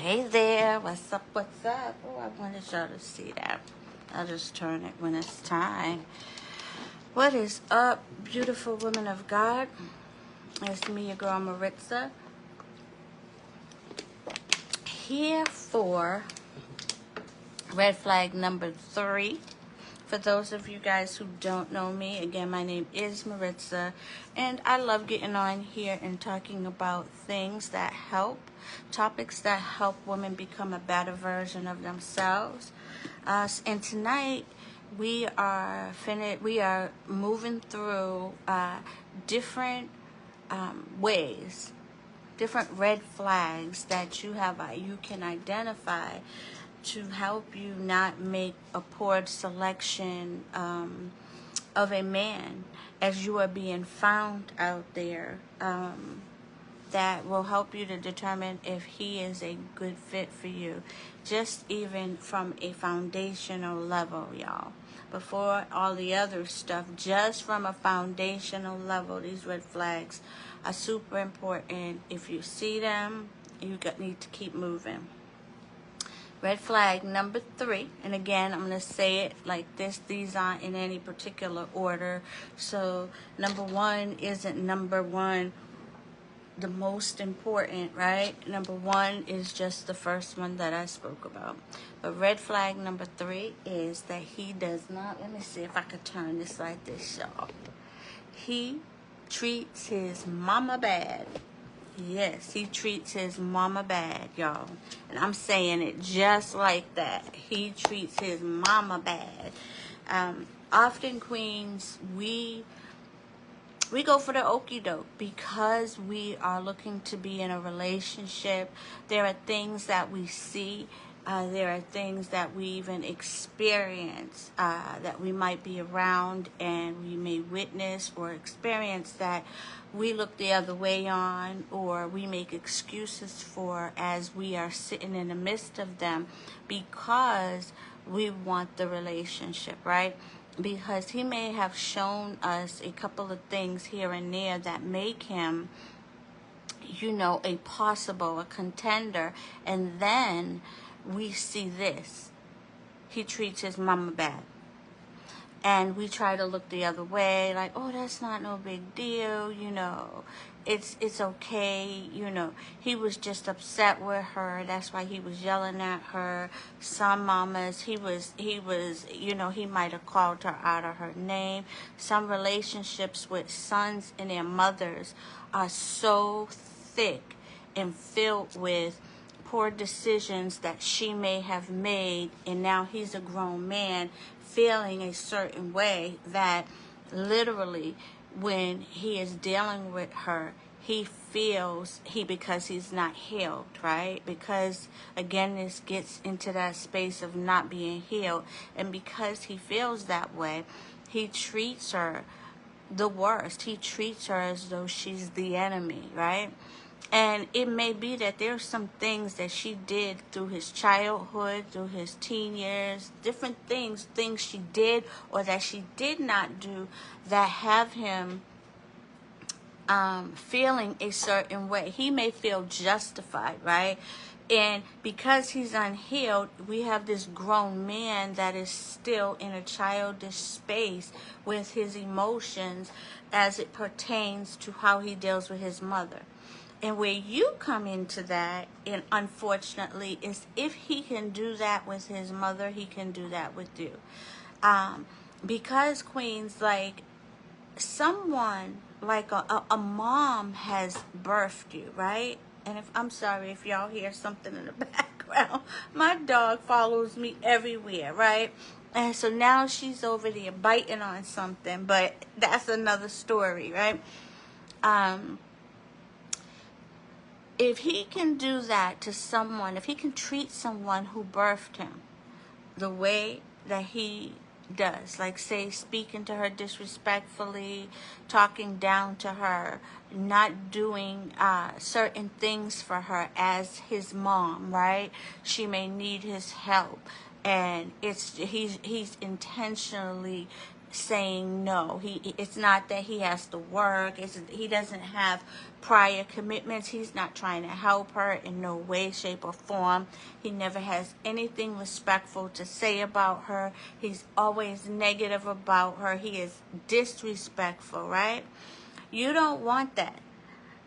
Hey there, what's up, what's up? Oh, I wanted y'all to see that. I'll just turn it when it's time. What is up, beautiful women of God? It's me, your girl Maritza, here for red flag number 3. For those of you guys who don't know me, again, my name is Maritza, and I love getting on here and talking about things that help, topics that help women become a better version of themselves. And tonight we are moving through different ways, different red flags that you can identify to help you not make a poor selection of a man as you are being found out there, that will help you to determine if he is a good fit for you, just even from a foundational level, y'all. Before all the other stuff, just from a foundational level, these red flags are super important. If you see them, you need to keep moving. Red flag number 3, and again, I'm going to say it like this. These aren't in any particular order. So number 1 isn't number 1 the most important, right? Number 1 is just the first one that I spoke about. But red flag number 3 is that he does not, let me see if I could turn this like this, y'all. He treats his mama bad. Yes, he treats his mama bad, y'all. And I'm saying it just like that. He treats his mama bad. Often, queens, we go for the okie doke because we are looking to be in a relationship. There are things that we see. There are things that we even experience, that we might be around and we may witness or experience that we look the other way on, or we make excuses for as we are sitting in the midst of them because we want the relationship, right? Because he may have shown us a couple of things here and there that make him, a contender, and then we see this. He treats his mama bad. And we try to look the other way, like, oh, that's not no big deal, it's okay, he was just upset with her, that's why he was yelling at her. Some mamas, he might have called her out of her name. Some relationships with sons and their mothers are so thick and filled with poor decisions that she may have made, and now he's a grown man feeling a certain way that literally when he is dealing with her, he feels because he's not healed, right? Because again, this gets into that space of not being healed, and because he feels that way, he treats her the worst. He treats her as though she's the enemy, right? And it may be that there's some things that she did through his childhood, through his teen years, different things she did or that she did not do that have him feeling a certain way. He may feel justified, right? And because he's unhealed, we have this grown man that is still in a childish space with his emotions as it pertains to how he deals with his mother. And where you come into that, and unfortunately, is if he can do that with his mother, he can do that with you. Because, queens, like someone, like a mom has birthed you, right? And I'm sorry if y'all hear something in the background. My dog follows me everywhere, right? And so now she's over there biting on something, but that's another story, right? If he can do that to someone, if he can treat someone who birthed him the way that he does, like say speaking to her disrespectfully, talking down to her, not doing certain things for her as his mom, right? She may need his help, and he's intentionally saying no. It's not that he has to work. He doesn't have prior commitments. He's not trying to help her in no way, shape, or form. He never has anything respectful to say about her. He's always negative about her. He is disrespectful, right? You don't want that.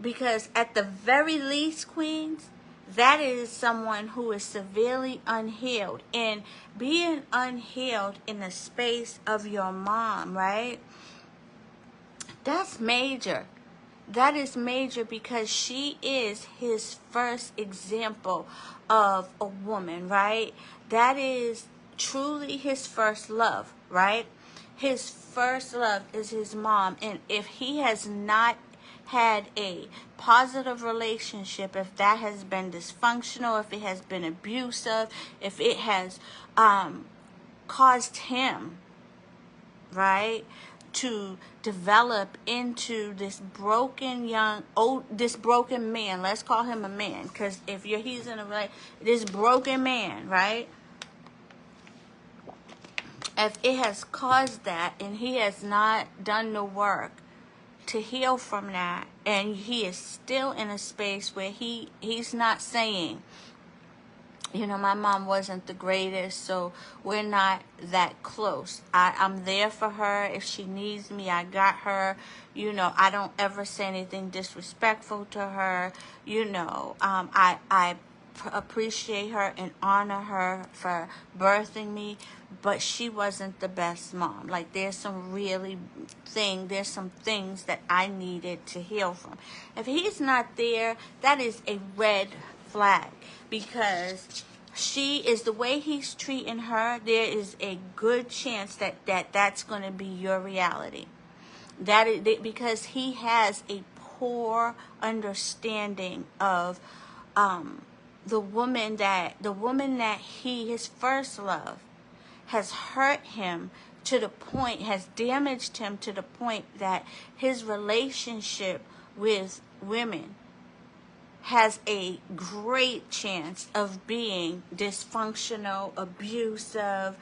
Because at the very least, queens, that is someone who is severely unhealed. And being unhealed in the space of your mom, right? That's major. That is major because she is his first example of a woman, right? That is truly his first love, right? His first love is his mom. And if he has not had a positive relationship, if that has been dysfunctional, if it has been abusive, if it has caused him, right, to develop into this broken this broken man. Let's call him a man, because he's in a this broken man, right? If it has caused that, and he has not done the work to heal from that, and he is still in a space where he's not saying, my mom wasn't the greatest, so we're not that close. I'm there for her. If she needs me, I got her. I don't ever say anything disrespectful to her. I appreciate her and honor her for birthing me, but she wasn't the best mom. Like, there's some things that I needed to heal from. If he's not there, that is a red flag, because she is the way he's treating her. There is a good chance that's going to be your reality. That is because he has a poor understanding of the woman that his first love has hurt him to the point, has damaged him to the point that his relationship with women has a great chance of being dysfunctional, abusive,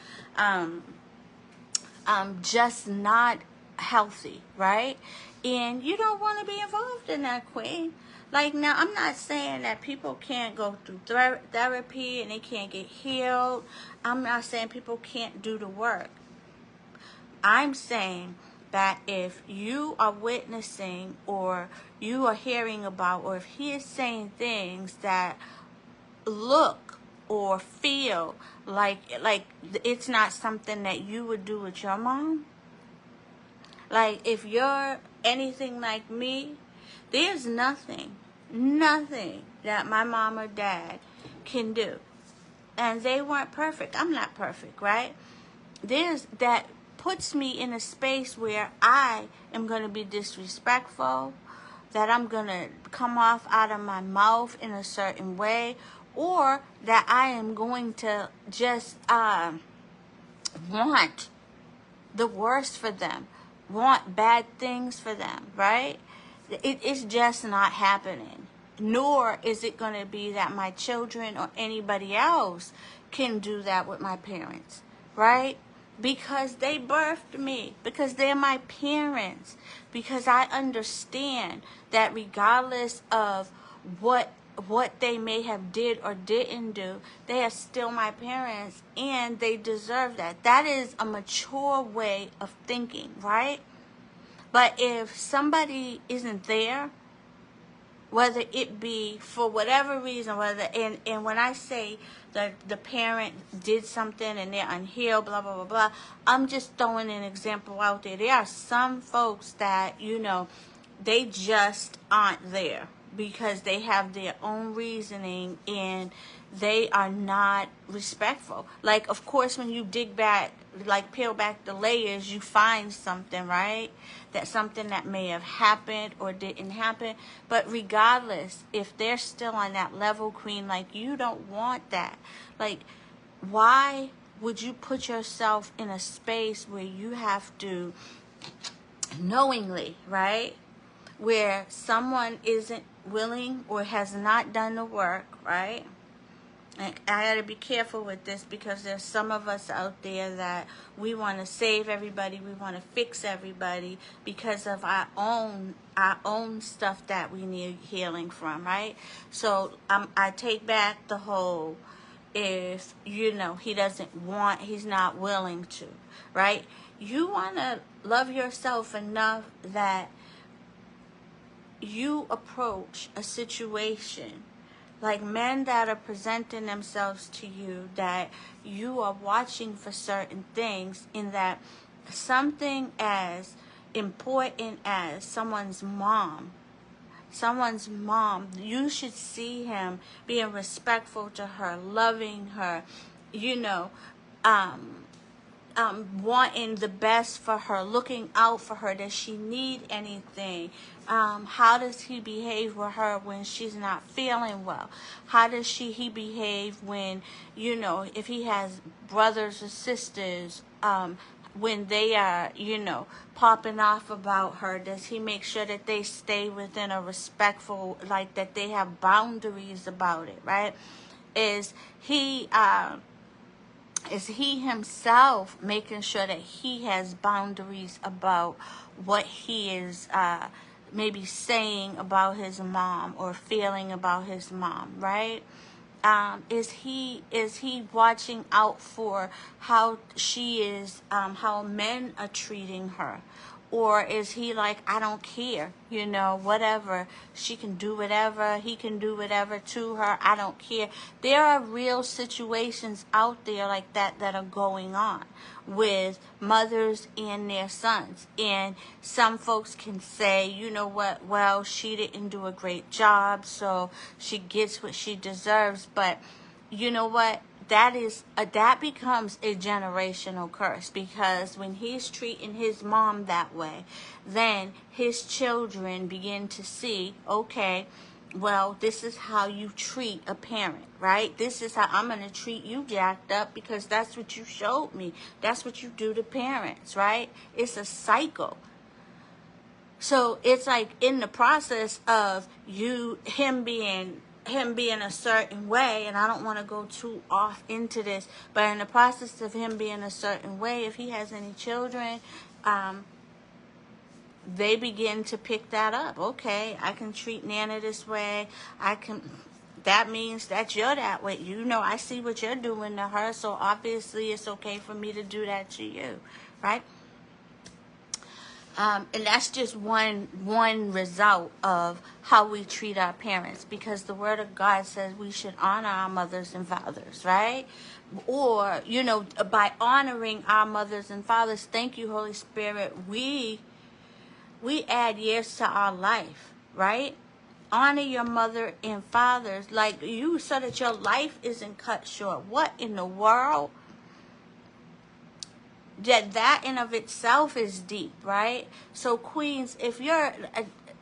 just not healthy, right? And you don't want to be involved in that, queen. Like, now, I'm not saying that people can't go through therapy and they can't get healed. I'm not saying people can't do the work. I'm saying that if you are witnessing, or you are hearing about, or if he is saying things that look or feel like it's not something that you would do with your mom, like, if you're anything like me, there's nothing that my mom or dad can do. And they weren't perfect. I'm not perfect, right? That puts me in a space where I am going to be disrespectful, that I'm going to come off out of my mouth in a certain way, or that I am going to just want the worst for them, want bad things for them, right? It's just not happening. Nor is it going to be that my children or anybody else can do that with my parents, right? Because they birthed me, because they're my parents, because I understand that regardless of what they may have did or didn't do, they are still my parents, and they deserve that. That is a mature way of thinking, right? But if somebody isn't there, whether it be for whatever reason, and when I say that the parent did something and they're unhealed, blah, blah, blah, blah, I'm just throwing an example out there. There are some folks that, they just aren't there because they have their own reasoning and they are not respectful. Like, of course, when you dig back, like peel back the layers, you find something, right? That something that may have happened or didn't happen. But regardless, if they're still on that level, queen, like, you don't want that. Like, why would you put yourself in a space where you have to knowingly, right? Where someone isn't willing or has not done the work, right? I got to be careful with this because there's some of us out there that we want to save everybody, we want to fix everybody because of our own stuff that we need healing from, right? So I take back the whole, if he doesn't want, he's not willing to, right? You want to love yourself enough that you approach a situation like men that are presenting themselves to you, that you are watching for certain things, in that something as important as someone's mom, you should see him being respectful to her, loving her, you know, um, wanting the best for her, looking out for her. Does she need anything? How does he behave with her when she's not feeling well? How does he behave when, if he has brothers or sisters, when they are, popping off about her? Does he make sure that they stay within a respectful, like that they have boundaries about it, right? Is he, is he himself making sure that he has boundaries about what he is maybe saying about his mom or feeling about his mom, right? Is he watching out for how she is, how men are treating her? Or is he like, I don't care, whatever. She can do whatever. He can do whatever to her. I don't care. There are real situations out there like that are going on with mothers and their sons. And some folks can say, you know what, well, she didn't do a great job, so she gets what she deserves. But you know what? That becomes a generational curse, because when he's treating his mom that way, then his children begin to see, okay, well, this is how you treat a parent, right? This is how I'm going to treat you, jacked up, because that's what you showed me. That's what you do to parents, right? It's a cycle. So it's like, in the process of him being a certain way, and I don't want to go too off into this, but in the process of him being a certain way, if he has any children, they begin to pick that up. Okay, I can treat Nana this way. That means that you're that way. I see what you're doing to her, so obviously it's okay for me to do that to you, right? And that's just one result of how we treat our parents, because the Word of God says we should honor our mothers and fathers, right? Or, by honoring our mothers and fathers, thank you, Holy Spirit, we add years to our life, right? Honor your mother and fathers like you, so that your life isn't cut short. What in the world? That in of itself is deep, right? So queens, if you're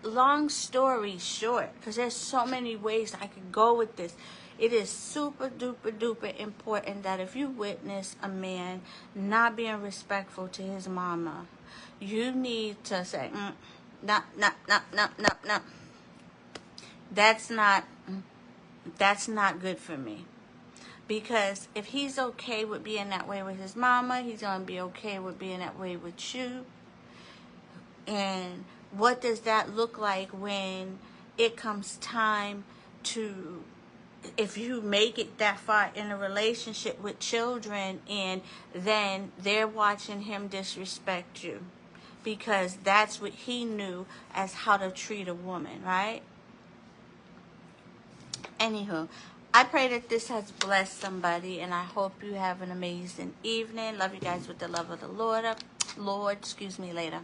long story short, because there's so many ways I could go with this, it is super duper duper important that if you witness a man not being respectful to his mama, you need to say, no, no, no, no, no, no. That's not good for me. Because if he's okay with being that way with his mama, he's going to be okay with being that way with you. And what does that look like when it comes time to, if you make it that far in a relationship with children, and then they're watching him disrespect you? Because that's what he knew as how to treat a woman, right? Anywho, I pray that this has blessed somebody, and I hope you have an amazing evening. Love you guys with the love of the Lord. Excuse me, later.